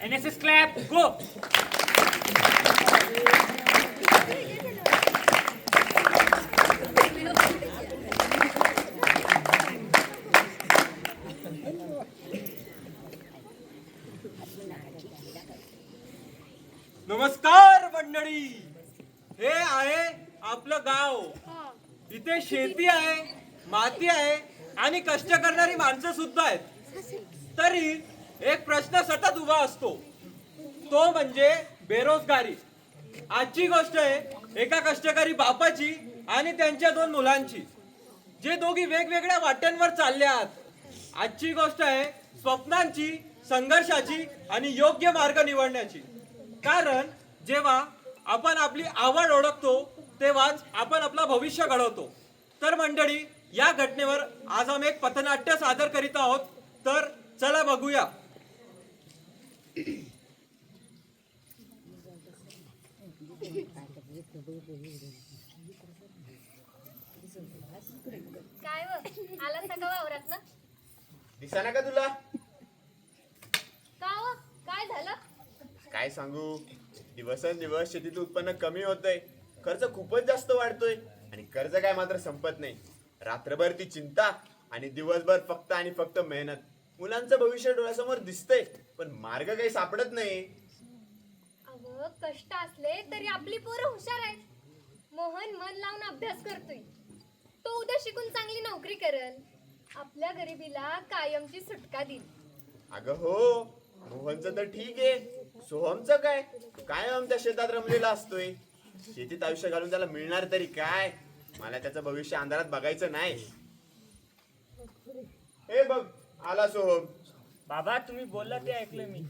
NSS clap, go. नमस्कार मंडळी. हे आहे आपलं गाव. इथे शेती आहे, माती आहे आणि कष्ट करणारी माणसं सुद्धा आहेत. तरी एक प्रश्न सतत उभा असतो, तो म्हणजे बेरोजगारी. आजची गोष्ट आहे एका कष्टकरी बापाची आणि त्यांच्या 2 मुलांची, जे दोघी वेगवेगळ्या वाट्यांवर चालले आहेत. आजची गोष्ट आहे स्वप्नांची, संघर्षाची आणि योग्य मार्ग निवडण्याची. कारण जेव्हा आपण आपली आवड ओळखतो तेव्हाच आपण आपलं भविष्य घडवतो. तर मंडळी, या घटनेवर आज आम्ही एक पथनाट्य सादर करीत आहोत. तर चला बघूया. काय आला सगळं वावरात ना? दिसाना का तुला? का काय झालं? काय सांगू, दिवसेंदिवस शेतीचं उत्पन्न कमी होतंय, खर्च खूपच जास्त वाढतोय आणि कर्ज काय मात्र संपत नाही. रात्रभर ती चिंता आणि दिवसभर फक्त आणि फक्त मेहनत. मुलांचं भविष्य डोळ्यासमोर दिसतंय पण मार्ग काही सापडत नाही. अगं, कष्ट असले तरी आपली पोरं हुशार आहेत. मोहन मन लावून अभ्यास करतोय. तो उद्या शिकून चांगली नोकरी करेल, आपल्या गरिबीला कायमची सुटका देईल. अगं हो, मोहनचं तर ठीक आहे, सोहमचं काय? काय आमच्या शेतात रमलेला असतोय. शेतीत आयुष्य घालून त्याला मिळणार तरी काय? मला त्याचं भविष्य अंधारात बघायचं नाही. हे बघ, आला सोहम. बाबा, तुम्ही बोलला ते ऐकलं मी.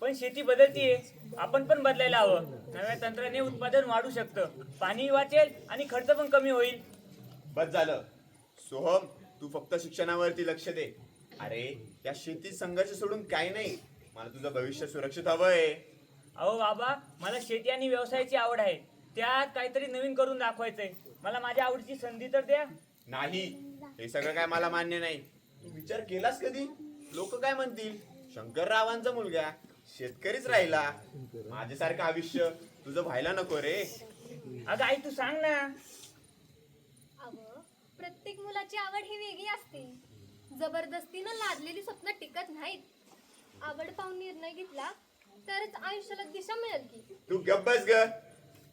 पण शेती बदलतीये, आपण पण बदलायला हवं. नव्या तंत्राने उत्पादन वाढू शकतं, पाणी वाचेल आणि खर्च पण कमी होईल. बस झालं. सोहम, तू फक्त शिक्षणावरती लक्ष दे. अरे, या शेतीत संघर्ष सोडून काही नाही. मला तुझं भविष्य सुरक्षित हवंय. अहो बाबा, मला शेती आणि व्यवसायाची आवड आहे. त्यात काहीतरी नवीन करून दाखवायचंय. मला माझ्या आवडीची संधी तर द्या. नाही, हे सगळं काय मला मान्य नाही. तू विचार केलास कधी? लोक काय म्हणतील? शंकररावांचा मुलगा शेतकरीच राहिला. माझ्यासारखं आयुष्य तुझं व्हायला नको रे. अगं आई, तू सांग ना. अगं, प्रत्येक मुलाची आवड ही वेगळी असते. जबरदस्तीनं लादलेली स्वप्न टिकत नाहीत. आवड पाहून निर्णय घेतला तरच आयुष्याला दिशा मिळेल की. तू गप्प बस ग.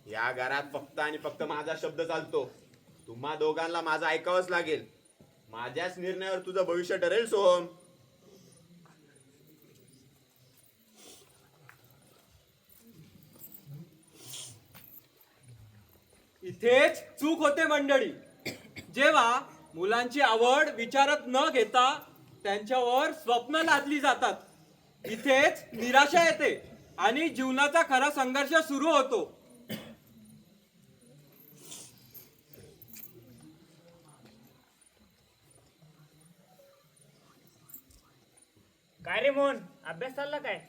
या घरात फक्त आणि फक्त माझा शब्द चालतो. तुम्हा दोघांना माझं ऐकावंच लागेल. माझ्याच निर्णयावर तुझं भविष्य ठरेल सोहम. इथेच चूक होते मंडळी. जेव्हा मुलांची आवड विचारात न घेता त्यांच्यावर स्वप्न लादली जातात, इथेच निराशा येते आणि जीवनाचा खरा संघर्ष सुरू होतो. काय रे मोहन, अभ्यास चालला काय?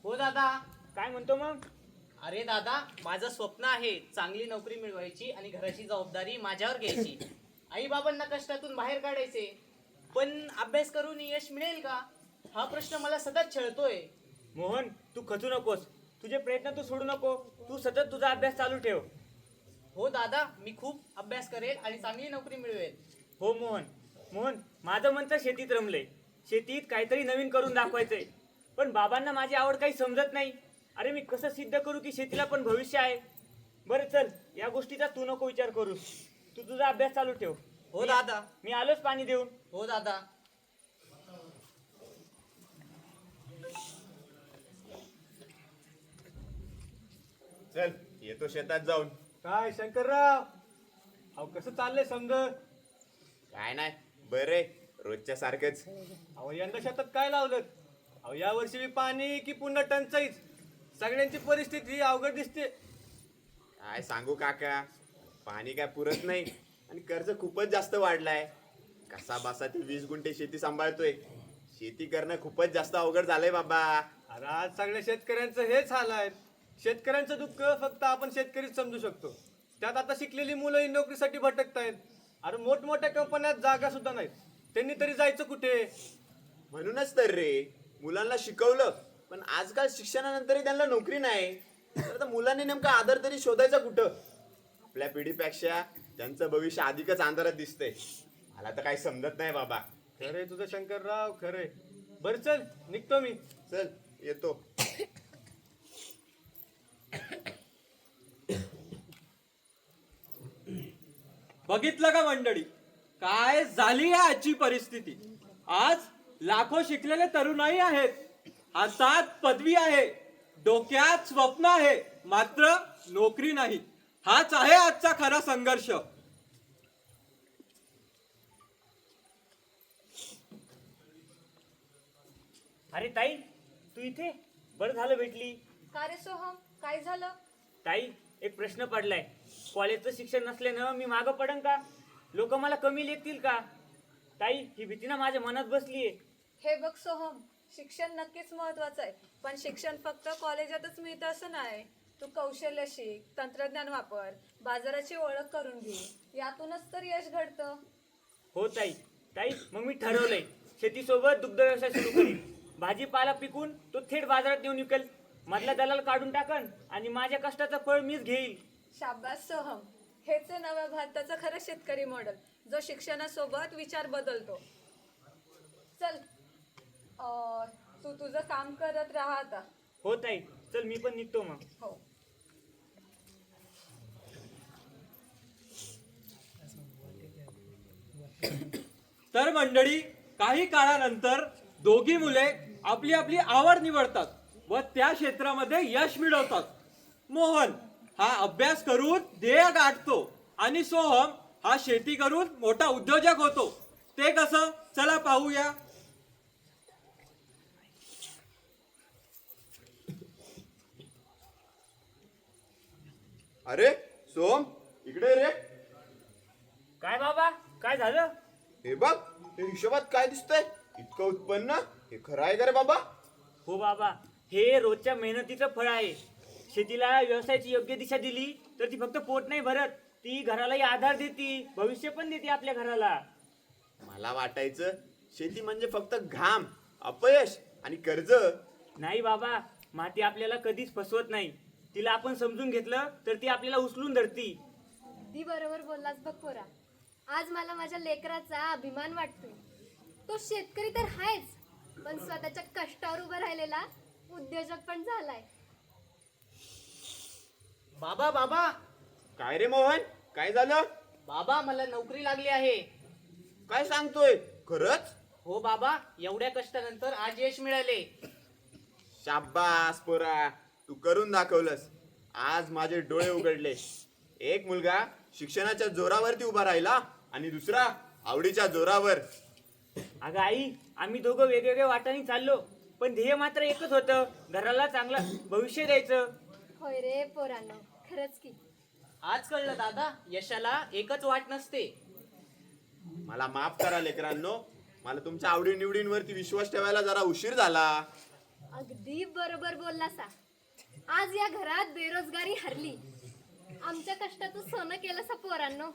हो दादा. काय म्हणतो मग? अरे दादा, माझं स्वप्न आहे चांगली नोकरी मिळवायची आणि घराची जबाबदारी माझ्यावर घ्यायची. आई बाबांना कष्टातून बाहेर काढायचे. पण अभ्यास करून यश मिळेल का, हा प्रश्न मला सतत छळतोय. मोहन, तू खचू नकोस. तुझे प्रयत्न तू सोडू नको. तू सतत तुझा अभ्यास चालू ठेव. हो दादा, मी खूप अभ्यास करेल आणि चांगली नोकरी मिळवेल. हो मोहन. मोहन, माझं मन तर शेतीत रमलंय. शेतीत काहीतरी नवीन करून दाखवायचंय. पण बाबांना माझी आवड काही समजत नाही. अरे, मी कसं सिद्ध करू की शेतीला पण भविष्य आहे? बरं चल, या गोष्टीचा तू नको विचार करू. तू तुझा अभ्यास चालू ठेव. हो दादा. मी आलोच पाणी देऊन. हो दादा. चल, येतो शेतात जाऊन. काय शंकरराव, अहो कसं चाललंय संघ? काय नाही, बरे रोजच्या सारखंच. अहो यंदा शेतात काय लावलं? अहो या वर्षी बी पाणी की पुन्हा टंचाईच? सगळ्यांची परिस्थिती अवघड दिसते. काय सांगू काका, पाणी काय पुरत नाही आणि कर्ज खूपच जास्त वाढलाय. कसा बसा ते 20 गुंठे शेती सांभाळतोय. शेती करणं खूपच जास्त अवघड झालंय बाबा. अरे आज सगळ्या शेतकऱ्यांचं हेच हाल आहे. शेतकऱ्यांचं दुःख फक्त आपण शेतकरीच समजू शकतो. त्यात आता शिकलेली मुलंही नोकरीसाठी भटकतायत. अरे मोठमोठ्या कंपन्यात जागा सुद्धा नाहीत. त्यांनी तरी जायचं कुठे? म्हणूनच तर रे, मुलांना शिकवलं पण आजकाल शिक्षणानंतरही त्यांना नोकरी नाही. तर आता मुलांनी नेमका आधार तरी शोधायचा कुठं? आपल्या पिढीपेक्षा त्यांचं भविष्य अधिकच अंधारात दिसतंय. मला तर काही समजत नाही बाबा. खरे तुझं शंकरराव, खरे. बर चल, निघतो मी. चल येतो. बघितलं का मंडळी, काय झाली आहे आजची परिस्थिती. आज लाखो शिकलेले तरुणाई आहेत, हातात पदवी आहे, डोक्यात स्वप्न आहे, मात्र नोकरी नाही. हाच आहे आजचा खरा संघर्ष. अरे ताई, तू इथे? बरं झालं भेटली. का रे सोहम, काय झालं? ताई, एक प्रश्न पडलाय. कॉलेजचं शिक्षण नसल्यानं मी मागं पडन का? लोक मला कमी लेखतील का? ताई, ही भीती ना माझ्या मनात बसलीये. हे बघ सोहम, शिक्षण नक्कीच महत्वाचं आहे, पण शिक्षण फक्त कॉलेजातच मिळतं असं नाही. तू कौशल्य शिक, तंत्रज्ञान वापर, बाजाराची ओळख करून घे, यातूनच तर यश घडतं. हो ताई. ताई, मग मी ठरवलंय, शेतीसोबत दुग्ध व्यवसाय सुरू करीन. भाजीपाला पिकून तो थेट बाजारात नेऊन विकेल. मधला दलाल काढून टाकन आणि माझ्या कष्टाचं फळ मीच घेईल. शाबास सोहम, हेच आहे नव्या भारताचं खरं शेतकरी मॉडेल, जो शिक्षणासोबत विचार बदलतो. चल, तू तुझं काम करत राहा आता. हो ताई, चल मी पण निघतो मग. हो. तर मंडळी, काही काळानंतर दोघी मुले आपली आपली आवड निवडतात व त्या क्षेत्रामध्ये यश मिळवतात. मोहन हा अभ्यास करून ध्येय गाठतो आणि सोहम हा शेती करून मोठा उद्योजक होतो. ते कसं, चला पाहूया. अरे सोम, इकडे रे. काय बाबा, काय झालं? हे बघ, हे हिशोबात काय दिसतंय? इतकं उत्पन्न, हे खरं आहे का रे बाबा? हो बाबा, हे रोजच्या मेहनतीचं फळ आहे. शेतीला व्यवसायाची योग्य दिशा दिली तर ती फक्त पोट नाही भरत, ती घरालाही आधार देते, भविष्य पण देते आपल्या घराला. मला वाटायचं शेती म्हणजे फक्त घाम, अपयश आणि कर्ज. नाही बाबा, माती आपल्याला कधीच फसवत नाही. तिला आपण समजून घेतलं तर ती आपल्याला उचलून धरती. अगदी बरोबर बोललास बघ पोरा. आज मला माझ्या लेकराचा अभिमान वाटतोय. तो शेतकरी तर आहेच, पण स्वतःच्या कष्टावर उभा राहिलेला उद्योजक पण झालाय. बाबा बाबा काय रे मोहन, काय झालं? बाबा, मला नोकरी लागली आहे. काय सांगतोय, खरंच? हो बाबा, एवढ्या कष्टानंतर आज यश मिळाले. शाब्बास पोरा, तू करून दाखवलंस. आज माझे डोळे उघडले. एक मुलगा शिक्षणाच्या जोरावरती उभा राहिला आणि दुसरा आवडीच्या जोरावर. अगं आई, आम्ही दोघं वेगवेगळ्या वाटाने चाललो, पण ध्येय मात्र एकच होतं, घराला चांगलं भविष्य द्यायचं. होय रे पोरांनो, खरंच की. आज कळलं दादा, यशाला एकच वाट नसते. मला माफ करा लेकरांनो, मला तुमच्या आवडी निवडींवरती विश्वास ठेवायला जरा उशीर झाला. अगदी बरोबर बोललासा. आज या घरात बेरोजगारी हरली. आमच्या कष्टाचं सोनं केलं पोरांनो.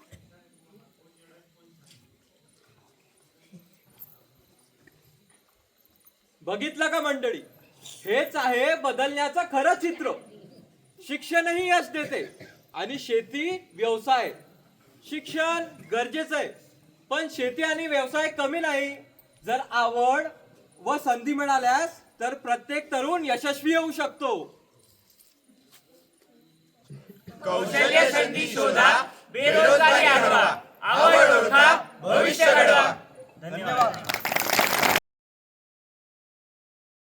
बघितलं का मंडळी, हेच आहे बदलण्याचं खरं चित्र. शिक्षणही यश देते आणि शेती व्यवसाय. शिक्षण गरजेचं आहे, पण शेती आणि व्यवसाय कमी नाही. जर आवड व संधी मिळाल्यास तर प्रत्येक तरुण यशस्वी होऊ शकतो. कौशल्य संधी शोधा, बेरोजगारी